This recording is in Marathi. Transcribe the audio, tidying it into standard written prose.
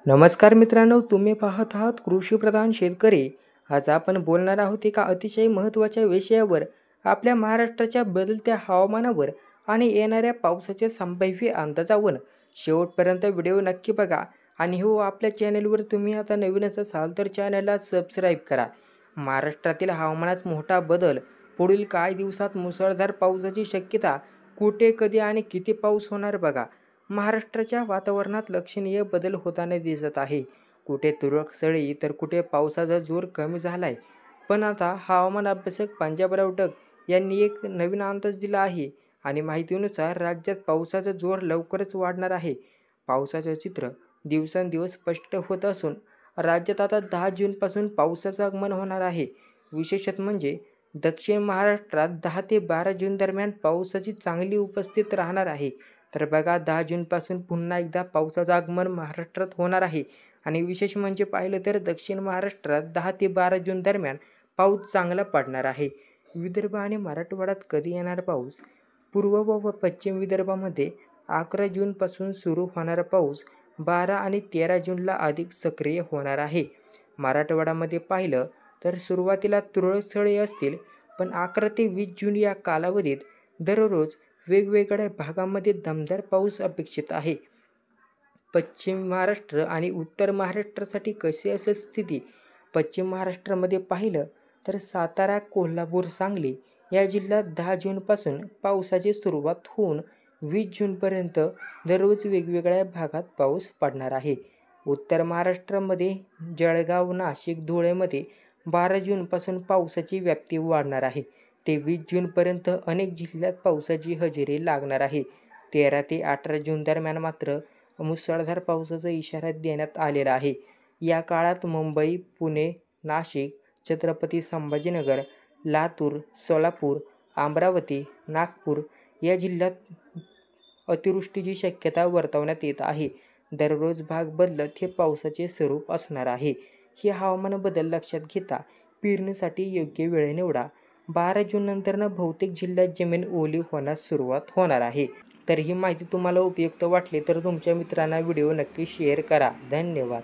नमस्कार मित्रांनो, तुम्ही पाहत आहात कृषीप्रधान शेतकरी. आज आपण बोलणार आहोत एका अतिशय महत्त्वाच्या विषयावर, आपल्या महाराष्ट्राच्या बदलत्या हवामानावर आणि येणाऱ्या पावसाच्या संभाव्य अंदाजावर. शेवटपर्यंत व्हिडिओ नक्की बघा. आणि हो, आपल्या चॅनेलवर तुम्ही आता नवीनच असाल तर चॅनलला सबस्क्राईब करा. महाराष्ट्रातील हवामानात मोठा बदल. पुढील काही दिवसात मुसळधार पावसाची शक्यता. कुठे, कधी आणि किती पाऊस होणार बघा. महाराष्ट्राच्या वातावरणात लक्षणीय बदल होताना दिसत आहे. कुठे तुरळक सळी तर कुठे पावसाचा जोर कमी झालाय. पण आता हवामान अभ्यासक पंजाबराव टक यांनी एक नवीन अंदाज दिला आहे आणि माहितीनुसार राज्यात पावसाचा जोर लवकरच वाढणार आहे. पावसाचे चित्र दिवसेंदिवस स्पष्ट होत असून राज्यात आता 10 जूनपासून पावसाचं आगमन होणार आहे. विशेषत म्हणजे दक्षिण महाराष्ट्रात 10 ते 12 जून दरम्यान पावसाची चांगली उपस्थित राहणार आहे. तर बघा, 10 जूनपासून पुन्हा एकदा पावसाचं आगमन महाराष्ट्रात होणार आहे. आणि विशेष म्हणजे पाहिलं तर दक्षिण महाराष्ट्रात 10 ते 12 जून दरम्यान पाऊस चांगला पडणार आहे. विदर्भ आणि मराठवाड्यात कधी येणार पाऊस? पूर्व व पश्चिम विदर्भामध्ये 11 जूनपासून सुरू होणारा पाऊस 12 आणि 13 जूनला अधिक सक्रिय होणार आहे. मराठवाड्यामध्ये पाहिलं तर सुरुवातीला तुरळक सळी असतील, पण 11 ते 20 जून या कालावधीत दररोज वेगवेगळ्या भागांमध्ये दमदार पाऊस अपेक्षित आहे. पश्चिम महाराष्ट्र आणि उत्तर महाराष्ट्रासाठी कशी असेल स्थिती? पश्चिम महाराष्ट्रामध्ये पाहिलं तर सातारा, कोल्हापूर, सांगली या जिल्ह्यात 10 जूनपासून पावसाची सुरुवात होऊन 20 जूनपर्यंत दररोज वेगवेगळ्या भागात पाऊस पडणार आहे. उत्तर महाराष्ट्रामध्ये जळगाव, नाशिक, धुळेमध्ये 12 जूनपासून पावसाची व्याप्ती वाढणार आहे. ते 20 जूनपर्यंत अनेक जिल्ह्यात पावसाची हजेरी लागणार आहे. 13 ते 18 जून दरम्यान मात्र मुसळधार पावसाचा इशारा देण्यात आलेला आहे. या काळात मुंबई, पुणे, नाशिक, छत्रपती संभाजीनगर, लातूर, सोलापूर, अमरावती, नागपूर या जिल्ह्यात अतिवृष्टीची शक्यता वर्तवण्यात येत आहे. दररोज भाग बदलत हे पावसाचे स्वरूप असणार आहे. हे हवामान बदल लक्षात घेता पेरणीसाठी योग्य वेळ निवडा. 12 जून नंतरनं बहुतेक जिल्ह्यात जमीन ओली होण्यास सुरुवात होणार आहे. तर ही माहिती तुम्हाला उपयुक्त वाटली तर तुमच्या मित्रांना व्हिडिओ नक्की शेअर करा. धन्यवाद.